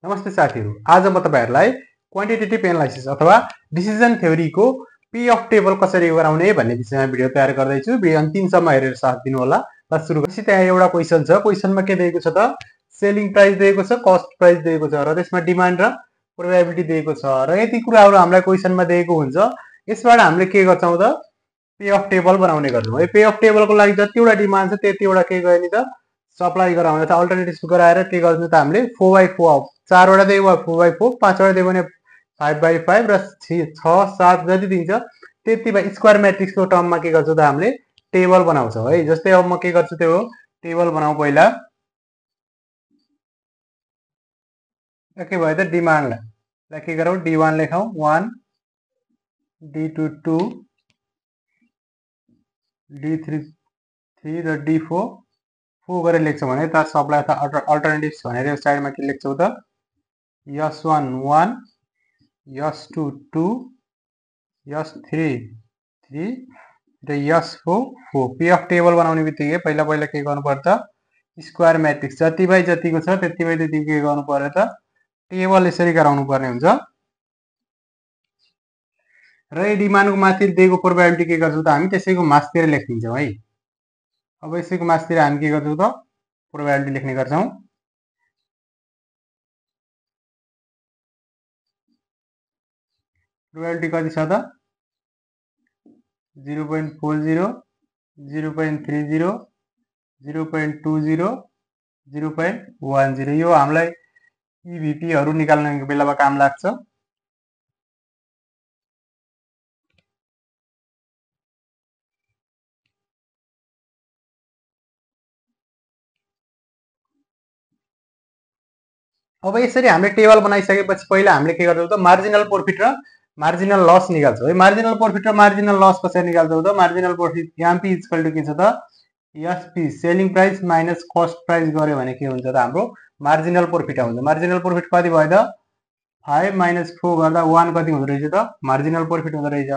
नमस्ते साथीहरु, आज म तपाईहरुलाई क्वान्टिटेटिभ एनालाइसिस अथवा डिसिजन थ्योरीको पी अफ टेबल कसरी बनाउने भन्ने विषयमा भिडियो तयार गर्दै छु। भिडियो अन्तिमसम्म हेरेर साथ दिनु होला। ल सुरु गरौँ। त्यहाँ एउटा क्वेशन छ। क्वेशनमा के दिएको छ त सेलिङ प्राइस दिएको छ, कस्ट प्राइस दिएको छ र त्यसमा डिमान्ड र प्रोबेबिलिटी दिएको छ र यति कुराहरु हामीलाई क्वेशनमा दिएको हुन्छ। यसबाट हामीले के गर्छौं त पे अफ टेबल बनाउने गर्छौं। है पे अफ टेबलको लागि जतिवटा डिमान्ड छ त्यतिवटा के गर्ने त सप्लाई गराउने त अल्टरनेटिभ्स गराएर के गर्नु त हामीले 4/4 चारवटा दियो भने 4/4 पाँचवटा दियो भने 5/5 र 6 7 जति दिन्छ त्यतिमा स्क्वायर म्याट्रिक्सको टर्ममा के गर्छौं त हामीले टेबल बनाउँछौं। है जस्तै अब म के गर्छु त्यो टेबल बनाऊ। पहिला के भयो त डिमान्डलाई के गरौँ D1 लेखौं 1 D2 2 D3 3 र D4 4 गरेर लेख्छौं भने त सप्लाई अथवा अल्टरनेटिभ्स भनेर यो साइडमा के लेख्छौं त S1 1 S2 2 S3 3 र S4 4 पी अफ टेबल बनाउने बित्तिकै पहिला के गर्नु पर्छ स्क्वायर म्याट्रिक्स जति बाइ जतिको छ त्यति बाइ त्यति के गर्नु पर्यो त टेबल यसरी गराउनु पर्ने हुन्छ र यो डिमान्डको माथि दिएको प्रोबेबिलिटी के गर्छौं त हामी त्यसैको माथितिर लेखिदिन्छौं। है अब यसैको माथितिर हामी के गर्छौं त प्रोबेबिलिटी लेख्ने गर्छौं। प्रोबेबिलिटी कति छ त 0.40 0.30 0.20 0.10 यो हामीलाई EVP हरु निकाल्ने बेलामा काम लाग्छ। अब यसरी हामीले टेबल बनाइसकेपछि पहिला हामीले के गर्छौं त मार्जिनल प्रॉफिट र मार्जिनल लस निकाल्छौं। है मार्जिनल प्रॉफिट र मार्जिनल लस कसरी निकाल्छौं त marginal profit MP equal to के छ त SP selling price minus cost price गर्यो भने के हुन्छ त हाम्रो मार्जिनल प्रॉफिट आउँछ। मार्जिनल प्रॉफिट कति भयो त 5 माइनस 4 गर्दा 1 कति हुँदो रहेछ त मार्जिनल प्रॉफिट हुँदो रहेछ।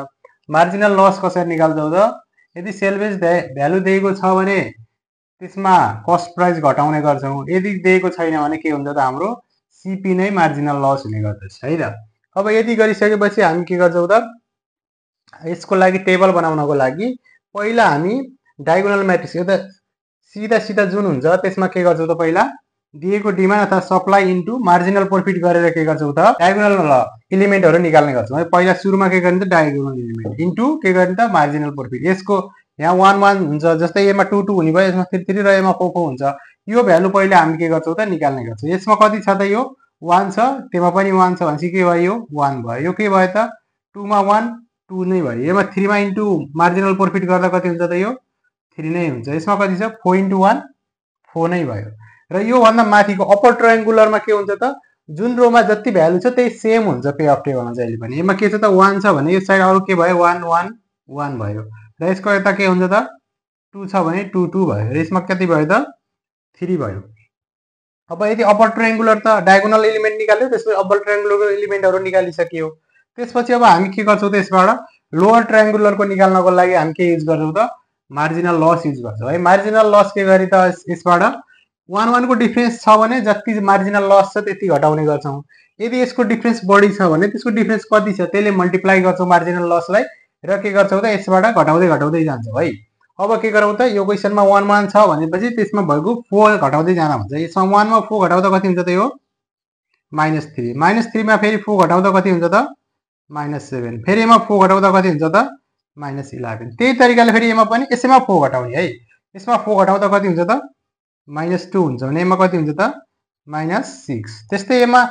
मार्जिनल लस कसरी निकाल्छौं त यदि सेल बेस भ्यालु दिएको छ भने त्यसमा कस्ट प्राइस घटाउने गर्छौं। यदि दिएको छैन भने के हुन्छ त हाम्रो सीपी नै मार्जिनल लस हुने गर्दछ। है त अब यदि गरिसकेपछि हामी के गर्छौं त यसको लागि टेबल बनाउनको लागि पहिला हामी डायगोनल म्याट्रिक्स यो त सीधा जुन हुन्छ त्यसमा के गर्छौं त पहिला दिएको डिमान्ड अथवा सप्लाई इन्टु मार्जिनल प्रॉफिट गरेर के गर्छौं त डायगोनल एलिमेन्टहरु निकाल्ने गर्छौं। है पहिला सुरुमा के गर्ने त डायगोनल एलिमेन्ट इन्टु के गर्ने त मार्जिनल प्रॉफिट। यसको यहाँ 1 1 हुन्छ जस्तै यसमा 2 2 हुने भयो यसमा 3 3 र यसमा 4 4 हुन्छ। यो भ्यालु पहिला हामी के गर्छौं त निकाल्ने गर्छौं। यसमा कति छ त यो 1 छ त्यसमा पनि 1 छ भनेपछि के भयो यो 1 भयो। यो के भयो त 2 मा 1 2 नै भयो। यसमा 3 मा इन्टु मार्जिनल प्रॉफिट गर्दा कति हुन्छ त यो 3 नै हुन्छ। यसमा कति छ 4 इन्टु 1 4 नै भयो। र यो भन्दा माथिको अप्पर ट्रायंगुलरमा के हुन्छ त जुन रोमा जति भ्यालु छ त्यही सेम हुन्छ पे अफ टेबलमा जहिले पनि। यसमा के छ त 1 छ भने यो साइड अरु के भयो 1 1 1 भयो र यसको यता के हुन्छ त 2 छ भने 2 2 भयो र यसमा कति भयो त 3 भयो। अब यदि अप्पर ट्रायंगुलर त डायगोनल एलिमेन्ट निकाल्यो त्यसपछि अप्पर ट्रायंगुलरको एलिमेन्टहरु निकालिसकियो। त्यसपछि अब हामी के गर्छौं त यसबाट लोअर ट्रायंगुलरको निकाल्नको लागि हामी के युज गर्छौं त मार्जिनल लस युज गर्छौं। है मार्जिनल लस के गरी त यसबाट 1 1 को डिफरेन्स छ भने जति मार्जिनल लस छ त्यति घटाउने गर्छौं। यदि यसको डिफरेन्स बढी छ भने त्यसको डिफरेन्स कति छ त्यसले मल्टिप्लाई गर्छौं मार्जिनल लसलाई र के गर्छौं त यसबाट घटाउँदै जान्छौं। है अब के गरौँ त यो क्वेशनमा 1 1 छ भनेपछि त्यसमा भएको 4 घटाउँदै जान भन्छ। यसमा 1 मा 4 घटाउँदा कति हुन्छ त यो -3 -3 मा फेरि 4 घटाउँदा कति हुन्छ त -7 फेरि यसमा 4 घटाउँदा कति हुन्छ त -11। त्यही तरिकाले फेरि यसमा पनि यसैमा 4 घटाउने। है यसमा 4 घटाउँदा कति हुन्छ त -2 हुन्छ भने यसमा कति हुन्छ त -6। त्यस्तै यसमा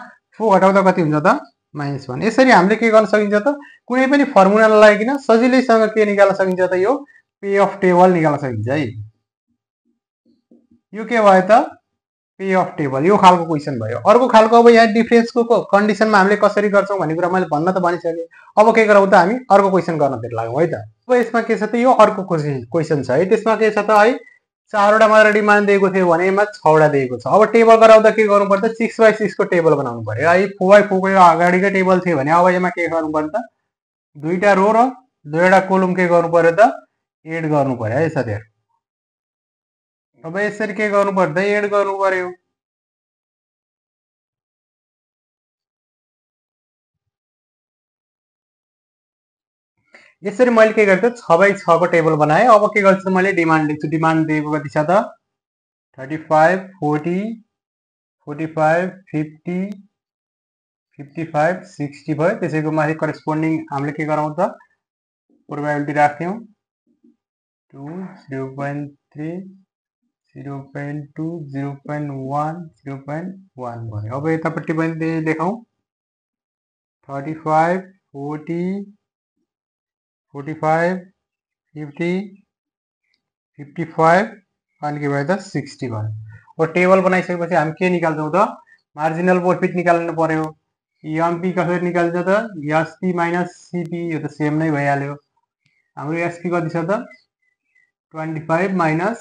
4 घटाउँदा कति हुन्छ त -1। यसरी हामीले के गर्न सकिन्छ त कुनै पनि फर्मुला नलागिकन सजिलैसँग के निकाल्न सकिन्छ त यो पे अफ टेबल निकाल्न सकिन्छ। है यो के भयो त पे अफ टेबल यो खालको क्वेशन भयो। अर्को खालको अब यहाँ डिफरेन्सको कन्डिसनमा हामीले कसरी गर्छौं भन्ने कुरा मैले भन्न त भनिसके। अब के गरौँ त हामी अर्को क्वेशन गर्नतिर लागौं। है त अब यसमा के छ त यो अर्को क्वेशन छ। है त्यसमा के छ त है 4 वटा मात्र डिमान्ड दिएको थियो भने यसमा 6 वटा दिएको छ। अब टेबल गराउँदा के गर्नु पर्छ 6/6 को टेबल बनाउनु पर्यो। है 4/4 को अगाडिकै टेबल थियो भने अब यसमा के गर्नु पर्छ त दुईटा रो र दुईटा कोलम के गर्नु पर्यो त एड गर्नु पर्यो। है साथीहरु अब यसरी के गर्नु पर्छ एड गर्नु पर्यो। यसरी मैले के गर्छु 6/6 को टेबल बनाएँ। अब के गर्छु मैले डिमान्ड लेख्छु। डिमान्ड दिएको कति छ त 35 40 45 50 55 60 भयो। त्यसैको माथि करेस्पोन्डिङ हामीले के गरौँ त प्रोबेबिलिटी राख्यौं 2 0.3 0.2 0.1 0.1 भयो। अब यतापट्टि पनि त्यही लेखौं 35 40 45 50 55 अनि के भयो त 60 भयो। अब टेबल बनाइसकेपछि हामी के निकाल्छौं त मार्जिनल प्रॉफिट निकाल्नु पर्यो। एमपी कसरी निकाल्छ त एसपी माइनस सीपी, यो त सेम नै भइहाल्यो। हाम्रो एसपी कति छ त 25 माइनस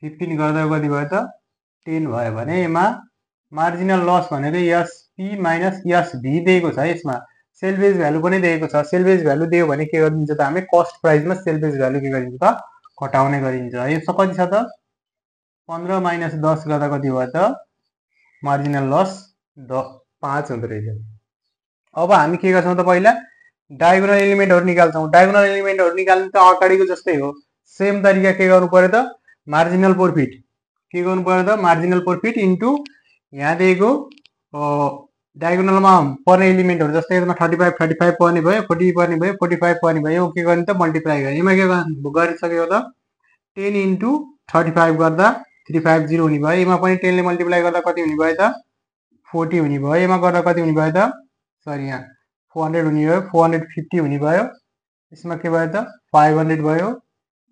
15 गर्दा कति भयो त 10 भयो भने यसमा मार्जिनल लस भनेको एसपी माइनस एसभी दिएको छ। यसमा सेल्वेज भ्यालु पनि दिएको छ। सेल्वेज भ्यालु दियो भने के गरिन्छ त हामी कस्ट प्राइसमा सेल्वेज भ्यालु के गरिन्छ त घटाउने गरिन्छ। यो कति छ त 15 माइनस 10 गर्दा कति भयो त मार्जिनल लस 5 हुँदो रहेछ। अब हामी के गर्छौं त पहिला डायगोनल एलिमेन्टहरु निकाल्छौं। डायगोनल एलिमेन्टहरु निकाल्नु त अगाडिको जस्तै हो। सेम तरिका के गर्नु पर्यो त मार्जिनल प्रॉफिट के गर्नु पर्यो त मार्जिनल प्रॉफिट इन्टु यहाँ दिएको डायगोनलमा पर्ने एलिमेन्टहरु जस्तै यसमा 35 35 पर्ने भयो 40 पर्ने भयो 45 पर्ने भयो। के गर्ने त मल्टिप्लाई गर्ने। यसमा के गरिसकेको त 10 इन्टु 35 गर्दा 350 हुने भयो। यसमा पनि 10 ले मल्टिप्लाई गर्दा कति हुने भयो त 40 हुने भयो। यसमा गर्दा कति हुने भयो त सरी यहाँ 400 हुने भयो 450 हुने भयो। यसमा के भयो त 500 भयो।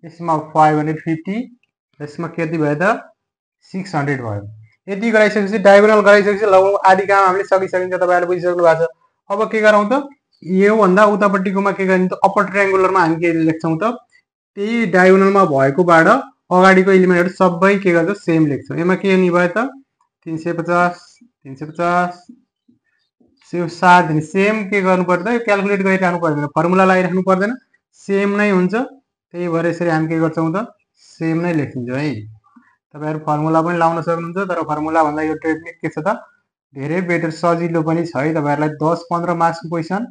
यसमा 550 यसमा कति भयो त 600 भयो। यति गराइसकेपछि डायगोनल गराइसकेपछि लगभग आधी काम हामीले सकिसकिन्छ। तपाईहरुले बुझिसक्नु भएको छ। अब के गरौँ त यो भन्दा उतापट्टिकोमा के गर्ने त अप्पर ट्रायंगुलरमा हामी के लेख्छौं त त्यही डायगोनलमा भएकोबाट अगाडिको एलिमेन्टहरु सबै के गर्छ सेम लेख्छौं। यसमा के हुने भयो त 350 350 7 सेम के गर्नु पर्छ त क्याल्कुलेट गरिराख्नु पर्दैन, फर्मुला लगाइराख्नु पर्दैन, सेम नै हुन्छ। त्यही भएर यसरी हामी के गर्छौं त सेम नै लेखिन्छ है। तपाईहरु फर्मुला पनि लाउन सक्नुहुन्छ, तर फर्मुला भन्दा यो टेक्निक के छ त धेरै बेटर सजिलो पनि छ है। तपाईहरुलाई 10 15 मार्क्स को क्वेशन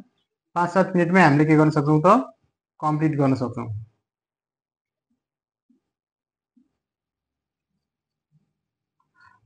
5 7 मिनेटमै हामीले के गर्न सक्छौं त कम्प्लिट गर्न सक्छौं।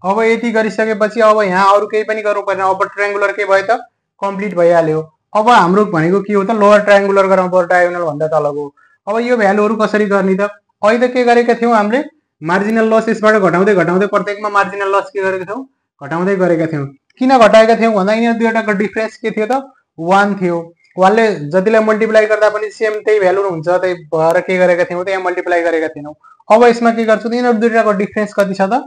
अब यति गरिसकेपछि अब यहाँ अरु केही पनि गर्नु पर्दैन। अप्पर ट्रायंगुलर के भयो त कम्प्लिट भइहाल्यो। अब हाम्रो भनेको के हो त लोअर ट्रायंगुलर गराउनु पर्यो डायगोनल भन्दा तलको। अब यो भ्यालुहरु कसरी गर्ने त अहिले त के गरेका थियौ हामीले मार्जिनल लस यसबाट घटाउँदै घटाउँदै प्रत्येकमा मार्जिनल लस के गरेका थियौ घटाउँदै गरेका थियौ। किन घटाएका थियौ भन्दा यिनीहरु दुईटाको डिफरेन्स के थियो त 1 थियो। 1 ले जतिलाई मल्टिप्लाई गर्दा पनि सेम त्यही भ्यालु हुन्छ। त्यही भएर के गरेका थियौ त यहाँ मल्टिप्लाई गरेका थियौ। अब यसमा के गर्छु त यिनीहरु दुईटाको डिफरेन्स कति छ त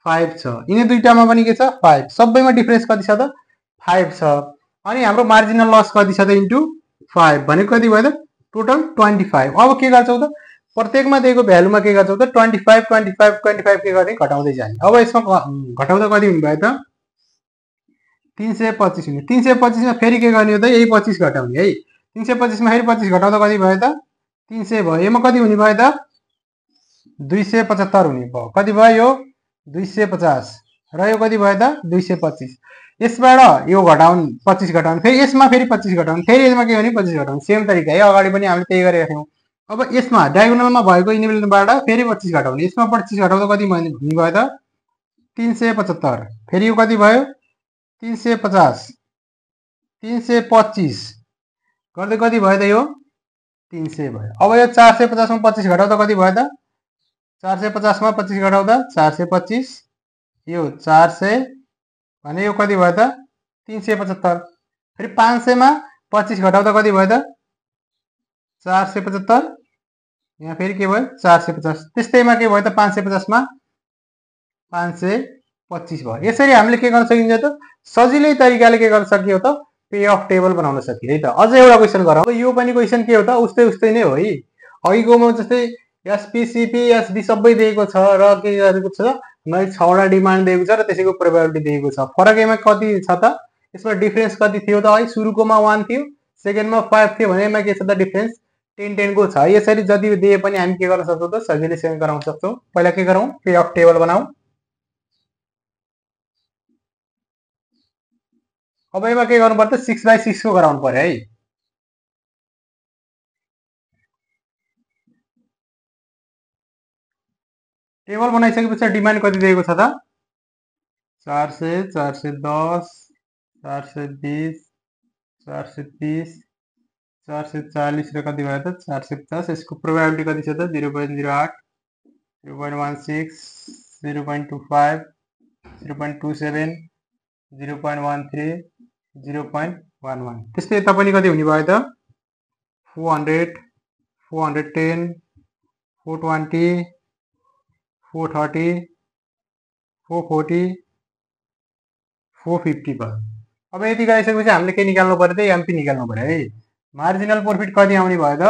5 छ। यिनी दुईटामा पनि के छ 5, सबैमा डिफरेन्स कति छ त 5 छ। अनि हाम्रो मार्जिनल लस कति छ त इन्टु 5 भनेको कति भयो त टोटल 25। अब के गर्छौ त प्रत्येकमा दिएको भ्यालुमा के गर्छौ त 25 25 25 के गर्ने घटाउँदै जाने। अब यसमा घटाउँदा कति हुने भयो त 325 हुने। 325 मा फेरि के गर्ने हो त यही 25 घटाउने है। 325 मा फेरि 25 घटाउँदा कति भयो त 300 भयो। यसमा कति हुने भयो त 275 हुने भयो। कति भयो यो 250 र यो कति भयो त 225। यसबाट यो घटाउन 25 घटाउन फेरि यसमा फेरि 25 घटाउन फेरि यसमा के गर्ने 25 घटाउन। सेम तरिका है। अगाडि पनि हामीले त्यही गरेका थियौ। अब यसमा डायगोनलमा भएको इन्डिभिजुअलबाट फेरि 25 घटाउने। यसमा 25 घटाउँदा कति हुने भयो त 375। फेरि यो कति भयो 350 325 गर्दै कति भयो त यो 300 भयो। अब यो 450 मा 25 घटाउँदा कति भयो त 450 मा 25 घटाउँदा 425 यो 400 भने यो कति भयो त 375। फेरि 500 मा 25 घटाउँदा कति भयो त 475 यहाँ फेरि के भयो 450। त्यस्तैमा के भयो त 550 मा 525 भयो। यसरी हामीले के गर्न सकिन्छ त सजिलै तरिकाले के गर्न सकियो त पे अफ टेबल बनाउन सकियो है त। अझ एउटा क्वेशन गरौँ। अब यो पनि क्वेशन के हो त उस्तै उस्तै नै हो है। अघिकोमा जस्तै एसपी सीपी एसडी सबै दिएको छ र के गरेको छ मैले 6 वटा डिमान्ड दिएको छ र त्यसैको प्रोबेबिलिटी दिएको छ। फरक यसमा कति छ त यसमा डिफरेन्स कति थियो त है सुरुकोमा 1 थियो, सेकेन्डमा 5 थियो भने यसमा के छ त डिफरेन्स 10 10 को छ। यसरी जति दिए पनि हामी के गर्न सक्छौं त सजिलैसँग गराउन सक्छौं। पहिला के गरौँ पे अफ टेबल बनाऊ। अब यसमा के गर्नु पर्छ 6/6 को गराउनु पर्यो है। टेबल बनाइसकेपछि डिमान्ड कति दिएको छ त 400 410 420 430 440 र कति भयो त 450 यसको प्रोबेबिलिटी कति छ त 0.08 0.16 0.25 0.27 0.13 0.11 त्यस्तै यता पनि कति हुने भयो त 400 410 420 430 440 450 भयो। अब यति गरिसकेपछि हामीले के निकाल्नु पर्यो त एमपी निकाल्नु पर्यो है। मार्जिनल प्रॉफिट कति आउने भयो त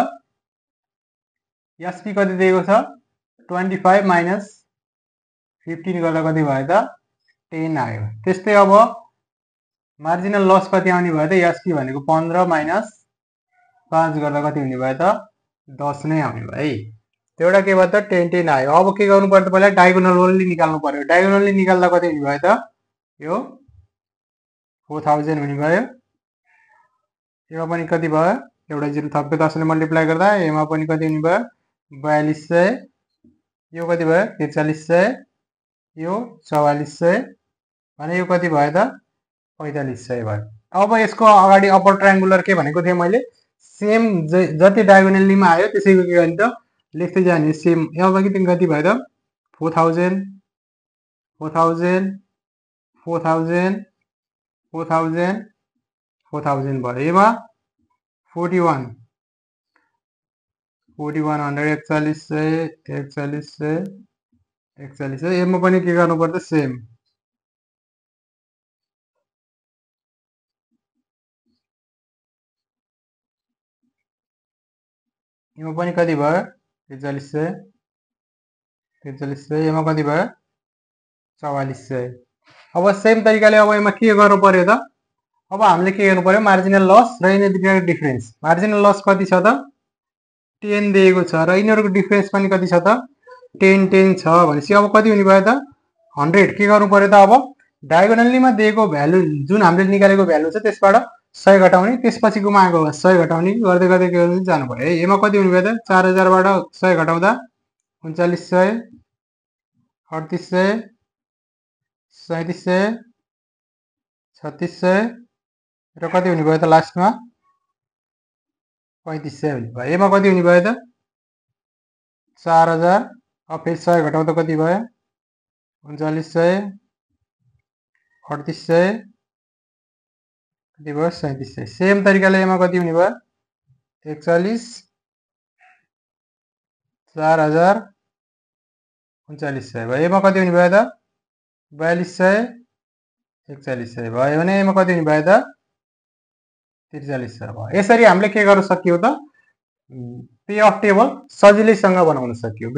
एसपी कति दिएको छ 25 माइनस 15 गर्दा कति भयो त 10 आयो। त्यस्तै अब मार्जिनल लस कति आउने भयो त एसपी भनेको 15 माइनस 5 गर्दा कति हुने भयो त 10 नै आउने भयो है। त्यो एउटा के भयो त 10 आयो। अब के गर्नु पर्यो त पहिला डायगोनली निकाल्नु पर्यो। डायगोनली निकाल्दा कति हुने भयो त यो 4000 हुने भयो। यो पनि कति भयो एउटा 0 थप्यो 10 ले मल्टिप्लाई गर्दा एमा पनि कति हुने भयो 4200 यो कति भयो 4300 यो 4400 भने यो कति भयो त 4500 भयो। अब यसको अगाडि अप्पर ट्रायंगुलर के भनेको थिएँ मैले सेम जति डायगोनलीमा आयो त्यसैको के गर्ने त लेख्दै जाने सेम। अब कति भयो त 4000 4000 4000 4000 4000 भयो। एमा 41 4100 4100 4100 एमा पनि के गर्नु पर्छ सेम। एमा पनि कति भयो 4300 4300 एमा कति भयो 4400। अब सेम तरिकाले अब एमा के गर्नु पर्यो त अब हामीले के गर्नु पर्यो मार्जिनल लस र यिनीहरुको डिफरेन्स। मार्जिनल लस कति छ त 10 दिएको छ र यिनीहरुको डिफरेन्स पनि कति छ त 10 10 छ भनेपछि अब कति हुने भयो त 100। के गर्नु पर्यो त अब डायगोनलीमा दिएको भ्यालु जुन हामीले निकालेको भ्यालु छ त्यसबाट 100 घटाउने त्यसपछिकोमा आएको 100 घटाउने गर्दै गर्दै के गर्दै जानु पर्यो है। एमा कति हुने भयो त 4000 बाट 100 घटाउँदा 3900 3800 3700 3600 र कति हुने भयो त लास्टमा 3500 हुने भयो। एमा कति हुने भयो त 4000 अब फेरि 100 घटाउँदा कति भयो 3900 3800 कति भयो 3700। सेम तरिकाले एमा कति हुने भयो 41 4000 3900 भयो। एमा कति हुने भयो त 4200 4100 भयो भने एमा कति हुने भयो त 4300 भयो। यसरी हामीले के गर्न सकियो त पे अफ टेबल सजिलैसँग बनाउन सकियो।